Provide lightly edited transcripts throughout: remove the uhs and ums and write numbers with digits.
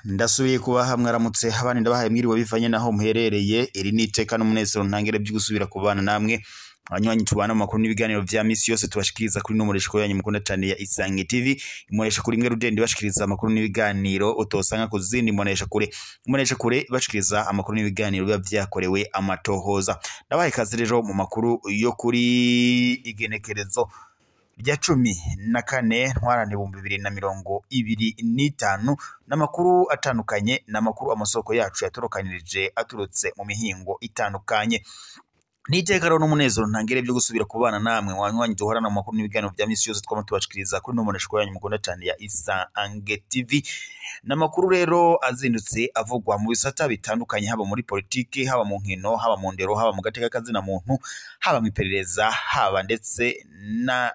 Ndasubiye kubaha mwaramutse abandi ndabahaye mwiriwe bivanye naho muherereye iri niteka n'umunezero ntangere byo gusubira kubana namwe abanywanyi tubana mu makuru n'ibiganiro vya misi yose tubashikiriza kuri nomoresheko yanyu mukunda cyane ya Isange TV imonesha kuri imwe rudende bashikiriza amakuru n'ibiganiro utosanga ku zindi imonesha kure bashikiriza amakuru n'ibiganiro biba vyakorewe amatohoza ndabahaye kazi rero mu makuru yo kuri igenekerezo rya 14 ntwarane 2025 n'amakuru atandukanye n'amakuru amasoko yacu yatorokanirije aturutse mu mihingo itandukanye niteka rero n'umunezero ntangere byo gusubira kubana namwe wanywanyi duhorana mu makuru n'ibiganiro vya misi yose twama tubashikiriza kuri nomoresheko yanyu mukunda cyane ya Isange TV n'amakuru rero azindutse avugwa mu bisata bitandukanye haba muri politike haba mu nkino haba mu ndero haba mu gateka kazina muntu haba mu iperereza haba ndetse na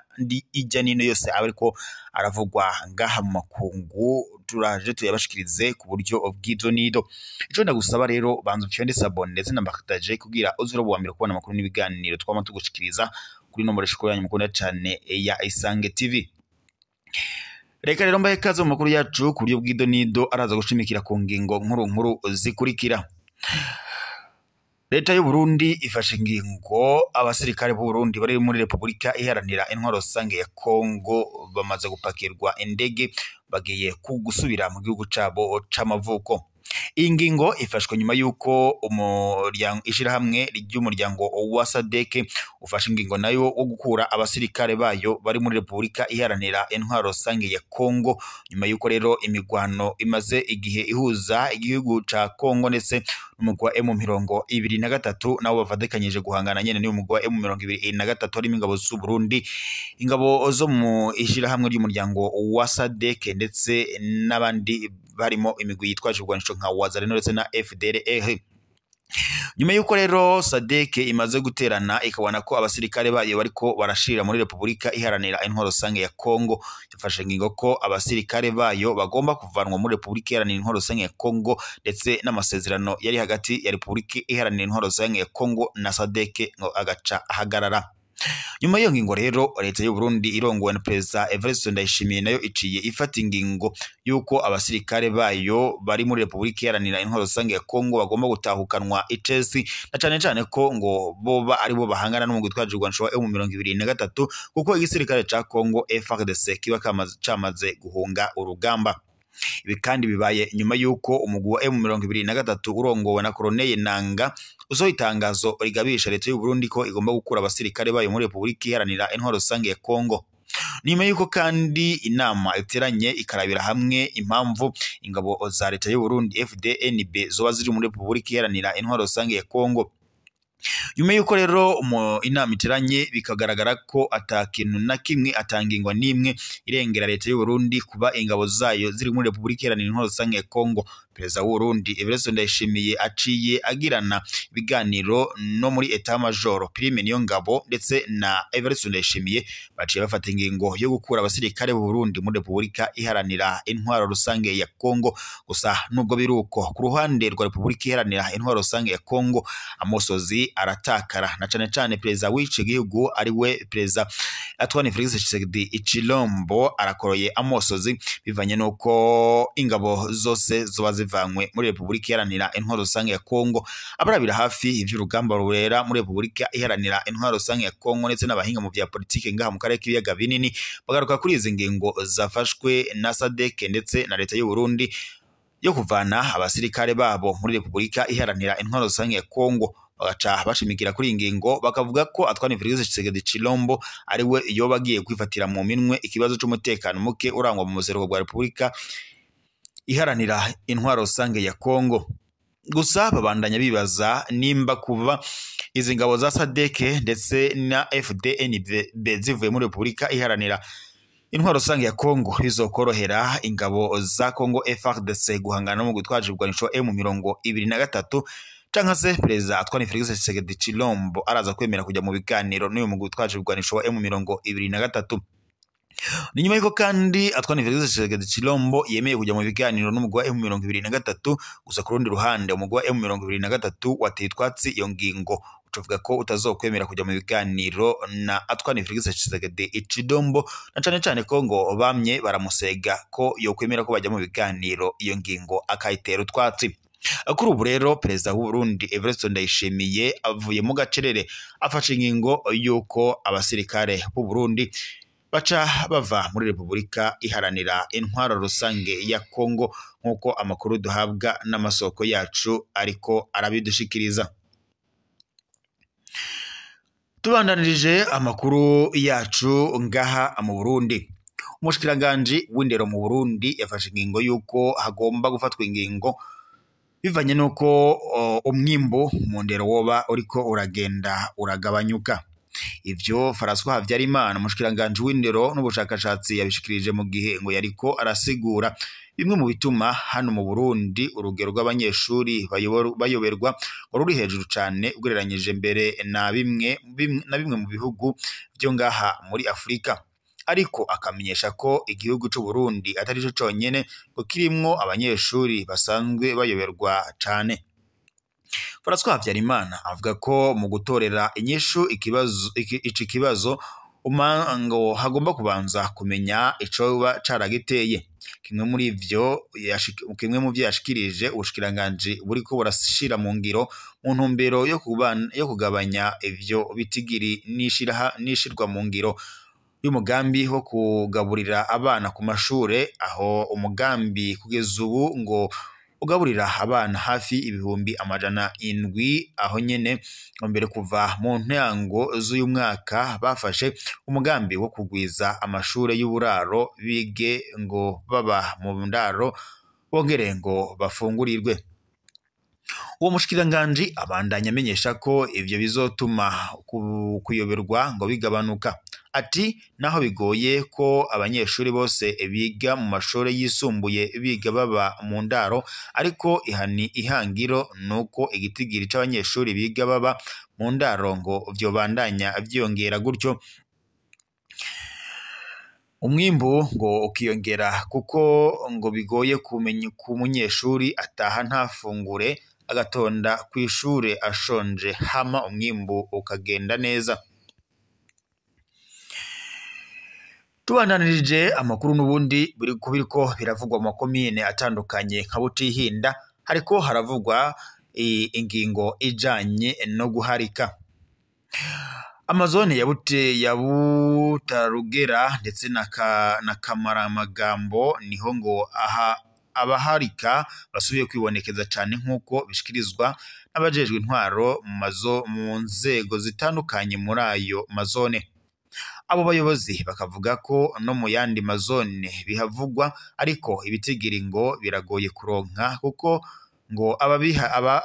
ijya nino yose ariko aravugwa ngaha mu makungu turaje tuyabashikirize ku buryo bw'izo nido ico ndagusaba rero banzu cyende sabone ndetse nambakataje kugira uzuro buwambere kubona amakuru n'ibiganiro twama tugushikiriza kuri nomoresheko yanyu mukunda cyane ya Isange TV. Reka rero mbaye kazo mu makuru yacu ku buryo bw'ido nido araza gushimikira ku ngingo nkuru zikurikira. Leta y'u Burundi ifashe ingingo abasirikare b'u Burundi bari muri Republika Iharanira Intwaro Rusange ya Kongo bamaze gupakirwa indege bagiye kugusubira mu gihugu cabo c'amavuko. Iyi ngingo ifashwe nyuma yuko umuryango ishirahamwe ry'umuryango wa SADC ufashe ingingo nayo wo gukura abasirikare bayo bari muri Republika Iharanira Intwaro Rusange ya Kongo nyuma yuko rero imigwano imaze igihe ihuza igihugu ca Kongo ndetse n'umugwa M23 nabo bavadekanyije guhangana nyene n'umugwa M23 ari ingabo z'u Burundi ingabo zo mu ishirahamwe ry'umuryango wa SADC ndetse n'abandi barimo imigwi yitwaje ubwanisho nka Wazalendo ndetse na FDLR. Nyuma yuko rero SADC imaze guterana ikabona ko abasirikare bayo bariko barashira muri Republika Iharanira Intwaro Rusange ya Kongo yafashe ingingo ko abasirikare bayo bagomba kuvanwa muri Republika Iharanira Intwaro Rusange ya Kongo ndetse n'amasezerano yari hagati ya Republika Iharanira Intwaro Rusange ya Kongo na SADC ngo agaca ahagarara. Nyuma yo ngingo rero leta y'u Burundi irongowe na Perezida Evariste Ndayishimiye nayo iciye ifata ingingo yuko abasirikare bayo bari muri Republika Iharanira Intwaro Rusange ya Kongo bagomba gutahukanwa icesi na cyane ko ngo boba ari bo bahangana n'umugwi twaje rwansho M23 kuko igisirikare ca Kongo FARDC kiba camaze guhunga urugamba. Ibi kandi bibaye nyuma yuko umugwi wa M23 urongowe na Colonel Nanga uzo itangazo rigabisha leta y'u Burundi ko igomba gukura abasirikare bayo muri Republika Iharanira Intwaro Rusange ya Kongo. Nyuma yuko kandi inama iteranye ikarabira hamwe impamvu ingabo za leta y'u Burundi FDNB zoba ziri muri Republika Iharanira Intwaro Rusange ya Kongo. Nyuma yuko rero inama iteranye bikagaragara ko atakintu na kimwe atangingwa nimwe irengera leta y'u Burundi kuba ingabo zayo ziri muri Republika Iharanira Intwaro Rusange ya Kongo. Perezida w'u Burundi Evariste Ndayishimiye aciye agirana ibiganiro no muri Etat Major Prime niyo ngabo ndetse na Evariste Ndayishimiye baciye bafata ingingo yo gukura abasirikare b'u Burundi muri Republika Iharanira Intwaro Rusange ya Kongo. Gusa nubwo biruko ku ruhande rwa Republika Iharanira Intwaro Rusange ya Kongo amosozi aratakara na cyane perezida w'ico gihugu ari we Perezida Antoine Félix Tshisekedi Tshilombo arakoroye amosozi bivanye nuko ingabo zose zoba zivanywe muri Republika Iharanira Intwaro Rusange ya Kongo. Abarabira hafi ivy'urugamba rurera muri Republika Iharanira Intwaro Rusange ya Kongo ndetse n'abahinga mu vya politike ngaha mu karere k'ibiyaga binini bagaruka kuri izi ngingo zafashwe na SADC ndetse na leta y'u Burundi yo kuvana abasirikare babo muri Republika Iharanira Intwaro Rusange ya Kongo. Bagaca bashimikira kuri ingingo bakavuga ko Antoine Félix Tshisekedi Tshilombo ari we iyo bagiye kwifatira mu minwe ikibazo c'umutekano muke urangwa mu museruko gwa Republika Iharanira Intwaro Rusange ya Kongo. Gusa babandanya bibaza nimba kuva izi ngabo za SADC ndetse na FDNB zivuye muri Republika Iharanira Intwaro Rusange ya Kongo bizokorohera ingabo za Kongo FARDC guhangana mu gutwaje ubwanisho M23 canka se Perezida Antoine Félix Tshisekedi Tshilombo araza kwemera kujya mu biganiro n'uyu mu gutwaje ubwanisho M23. Ni nyuma yuko kandi Antoine Félix Tshisekedi Tshilombo yemeye kujya mu biganiro n'umugwi wa M23 gusa ku rundi ruhande umugwi wa M23 wateye twatsi iyo ngingo tuvuga ko utazokwemera kujya mu biganiro na Antoine Felix Tshisekedi Tshilombo, na cane ko ngo bamye baramusega ko yokwemera ko bajya mu biganiro, iyo ngingo akayitera utwatsi. Kuri ubu rero perezida w'u Burundi Evariste Ndayishimiye avuye mu gacerere, afashe ingingo yuko abasirikare b'u Burundi baca bava muri Repubulika Iharanira Intwaro Rusange ya Kongo, nk'uko amakuru duhabwa n'amasoko yacu ariko arabidushikiriza. Tubandanirije amakuru yacu ngaha mu Burundi, umushikiranganje w'indero mu Burundi yafashe ingingo yuko hagomba gufatwa ingingo bivanye nuko umwimbo mu ndero woba uriko uragenda uragabanyuka. Ivyo François Habyarimana, umushikiranganje w'indero n'ubushakashatsi, yabishikirije mu gihe ngo yariko arasigura bimwe mu bituma hano mu Burundi urugero rw'abanyeshuri bayoberwa ngo ruri hejuru cane ugereranyije mbere na bimwe mu bihugu byo ngaha muri Afrika. Ariko akamenyesha ko igihugu c'u Burundi atari cyo conyene ngo kirimwo abanyeshuri basanzwe bayoberwa cane. François Habyarimana avuga ko mu gutorera inyishu iki kibazo umango hagomba kubanza kumenya ico caragiteye. Kimwe mu vyo yashikirije ubushikiranganje buriko burashira mu ngiro mu ntumbero yo kugabanya ivyo bitigiri nishirwa mu ngiro y'umugambi wo kugaburira abana ku mashure, aho umugambi kugeza ubu ngo ugaburira abana hafi ibihumbi 700, aho nyene mbere kuva mu ntango z'uyu mwaka bafashe umugambi wo kugwiza amashure y'uburaro, bige ngo baba mu ndaro bongere ngo bafungurirwe. Uwo mushikiranganje abandanya amenyesha ko ivyo bizotuma kuyoberwa ngo bigabanuka. Ati naho bigoye ko abanyeshuri bose biga mu mashuri yisumbuye biga baba mu ndaro, ariko ihangiro nuko igitigiri c'abanyeshuri biga baba mu ndaro ngo vyobandanya vyongera gutyo, umwimbu ngo ukiyongera, kuko ngo bigoye kumenya ku munyeshuri ataha ntafungure agatonda kw'ishure ashonje, hama umwimbu ukagenda neza. Tubandanirije amakuru n'ubundi biriko biravugwa mu makomine atandukanye nka Butihinda, hariko haravugwa ingingo ijanye no guharika. Amazone ya Butarugera ndetse na Kamaramagambo niho ngo abaharika basubiye kwibonekeza cane, nk'uko bishikirizwa n'abajejwe intwaro mu nzego zitandukanye muri ayo mazone. Abo bayobozi bakavuga ko no mu yandi mazone bihavugwa, ariko ibitigiri ngo biragoye kuronka, kuko ngo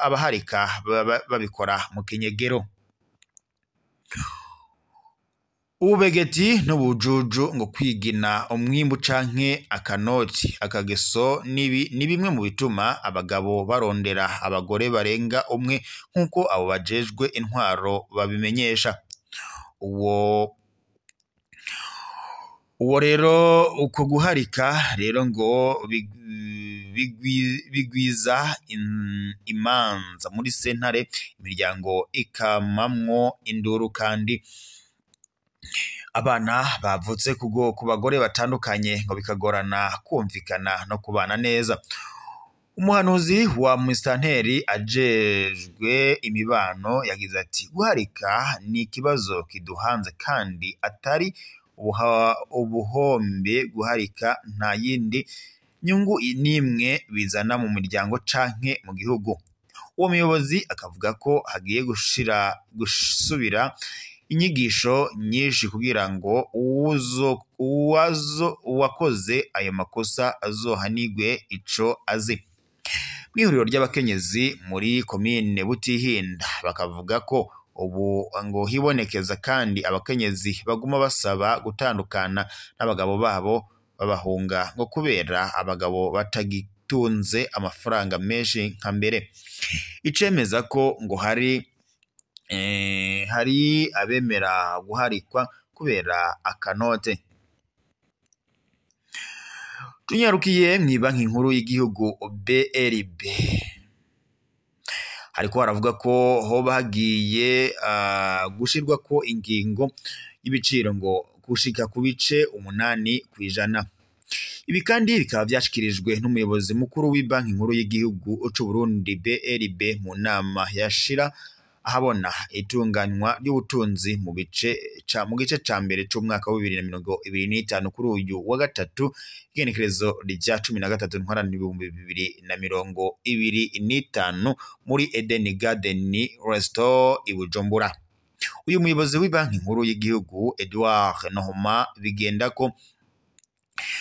abaharika babikora mu kinyegero. Ubegeti n'ubujuju ngo kwigina umwimbu canke akanoti akageso ni bimwe mu bituma abagabo barondera abagore barenga umwe, nk'uko abo bajejwe intwaro babimenyesha. Uwo rero uko guharika rero ngo bigwiza imanza muri sentare, imiryango ikamamwo induru, kandi abana bavutse ku bagore batandukanye ngo bikagorana kumvikana no kubana neza. Umuhanuzi wa Mustanteri ajejwe imibano yagize ati guharika ni ikibazo kiduhanze kandi atari ubuhombe. Guharika nta yindi nyungu nimwe bizana mu miryango canke mu gihugu. Uwo muyobozi akavuga ko hagiye gusubira inyigisho nyinshi kugira ngo uwakoze ayo makosa azohanigwe ico azi. Mw'ihuriro ry'abakenyezi muri komine Butihinda bakavuga ko ubu ngo hibonekeza kandi abakenyezi baguma basaba gutandukana n'abagabo babo babahunga, ngo kubera abagabo batagitunze amafaranga menshi nka mbere. Icemeza ko ngo hari abemera guharikwa kubera akanote. Tunyarukiye mw'ibanki nkuru y'igihugu BRB, ariko aravuga ko hoba hagiye gushirwa ko ingingo y'ibiciro ngo gushika ku bice 8%. Ibi kandi bikaba byashikirijwe n'umuyobozi mukuru w'ibanki nkuru y'igihugu c'u Burundi BRB mu nama yashira ahabona itunganywa ry'ubutunzi mu gice ca mbere c'umwaka wa 2025 kuri uyu wa gatatu igenekerezo rya 13 ntwarante 2025 muri Eden Garden Restaurant i Bujumbura. Uyu muyobozi w'ibanki nkuru y'igihugu Edouard Nohoma Bigendako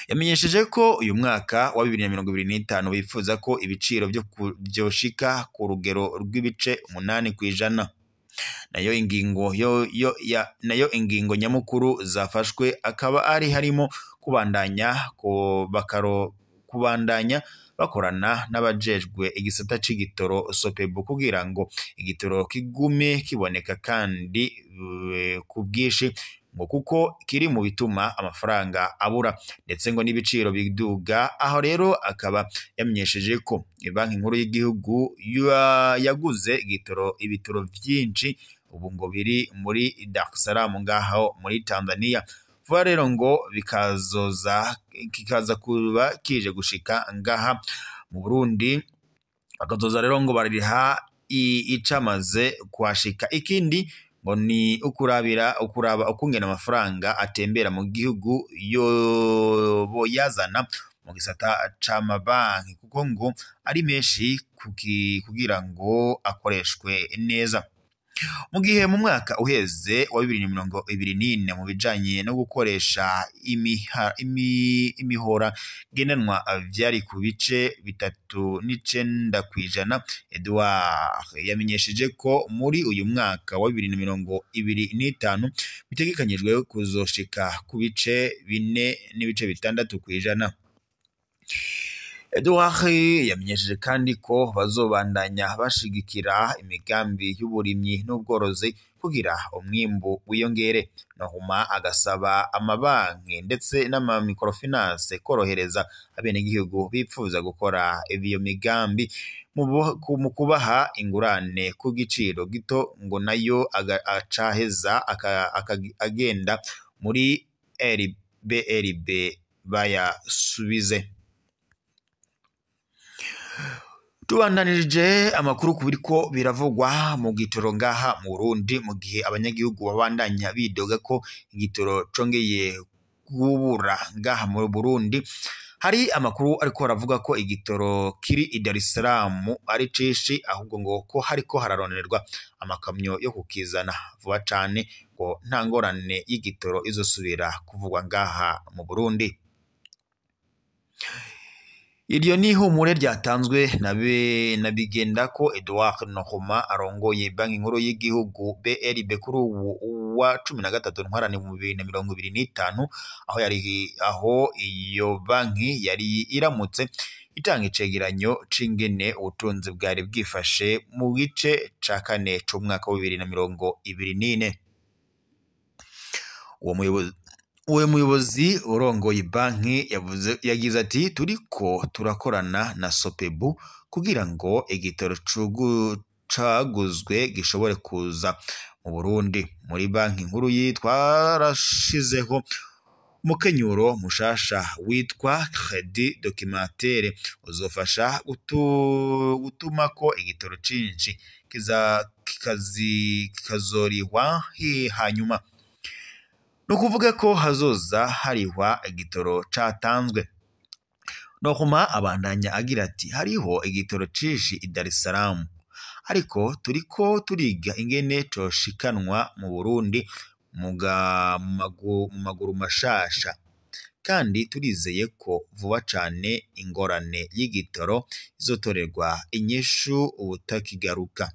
yamenyesheje ko uyu mwaka wa 2025 bifuza ko ibiciro byoshika ku rugero rw'ibice 8%. Nayo ingingo nyamukuru zafashwe akaba ari harimo kubandanya bakorana n'abajejwe igisata c'igitoro Sopebu kugira ngo igitoro kigume kiboneka kandi ku bwishi ngo kuko kiri mu bituma amafaranga abura ndetse ngo n'ibiciro biduga. Aho rero akaba yamenyesheje ko banki nkuru y'igihugu yaguze ibitoro byinshi ubu ngo biri muri Dar es Salaam ngaho muri Tanzania. Vuba rero ngo kikaza kuba kije gushika ngaha mu Burundi, bakazoza rero ngo baririha icamaze kwashika. Ikindi ngo ni ukuraba ukungena amafaranga atembera mu gihugu yazana mu gisata c'amabanki kuko ngo ari menshi kugira ngo akoreshwe neza. Mu gihe mu mwaka uheze wa 2024 mu bijanye no gukoresha imihora gendanwa vyari ku bice 3.9%, Edouard yamenyesheje ko muri uyu mwaka wa 2025 bitegekanyijwe kuzoshika ku bice 4.6%. Edouard yamenyesheje kandi ko bazobandanya bashigikira imigambi y'uburimyi n'ubworozi kugira umwimbu wiyongere. Nohuma agasaba amabanki ndetse n'amamikrofinance korohereza abenegihugu bipfuza gukora iyo migambi mu kubaha ingurane ku giciro gito ngo nayo acaheza agenda muri BRB bayasubize. Tubandanirije amakuru kubiriko biravugwa mu gitoro ngaha mu Burundi mu gihe abanyagihugu babandanya bidoga ko igitoro congeye kubura ngaha mu Burundi. Hari amakuru ariko aravuga ko igitoro kiri i Dar es Salaam ari cishi, ahubwo ngo ko hariko hararonerwa amakamyo yo kukizana vuba cane ngo nta ngorane y'igitoro izosubira kuvugwa ngaha mu Burundi. Iryo ni ihumure ryatanzwe na Bigendako Edouard Nohoma arongoye banki nkuru y'igihugu BRB kuri wa 13 ntwarante 2025 aho iyo banki yari iramutse itanga icegeranyo c'ingene ubutunzi bwari bwifashe mu gice ca kane c'umwaka wa 2024. Uwo muyobozi urongoye banki yagize ati turiko turakorana na Sopebu kugira ngo igitoro caguzwe gishobore kuza mu Burundi. Muri banki nkuru twarashizeho umukenyuro mushasha witwa Credit Documentaire uzofasha gutuma ko igitoro cinshi kikazorihwa hanyuma. Nukuvuga ko hazoza harihwa igitoro catanzwe. Nohuma abandanya agira ati hariho igitoro cishi i Dar es Salaam ariko turiko turiga ingene coshikanwa mu Burundi mu maguru mashasha kandi turizeye ko vuba cane ingorane y'igitoro izotorerwa inyishu ubutakigaruka.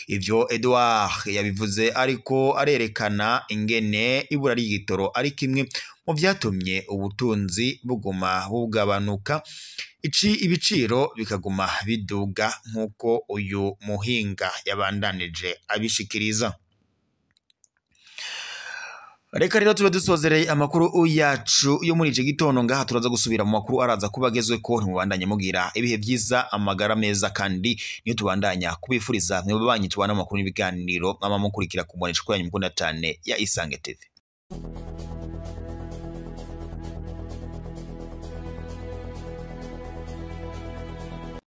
Ivyo Edouard yabivuze ariko arerekana ingene ibura ry'igitoro ari kimwe mu vyatumye ubutunzi buguma bugabanuka ibiciro bikaguma biduga nk'uko uyu muhinga yabandanije abishikiriza. Reka rero tube dusozereye amakuru yacu yo muri iki gitondo ngaha turaza gusubira mu makuru araza kubagezwe ko ntimubandanye mugira ibihe byiza amagara meza kandi niyo tubandanya kubifuriza mwe babanyi tubana amakuru n'ibiganiro mwama mukurikira ku mbonesha yanyu mukunda cyane ya Isange TV.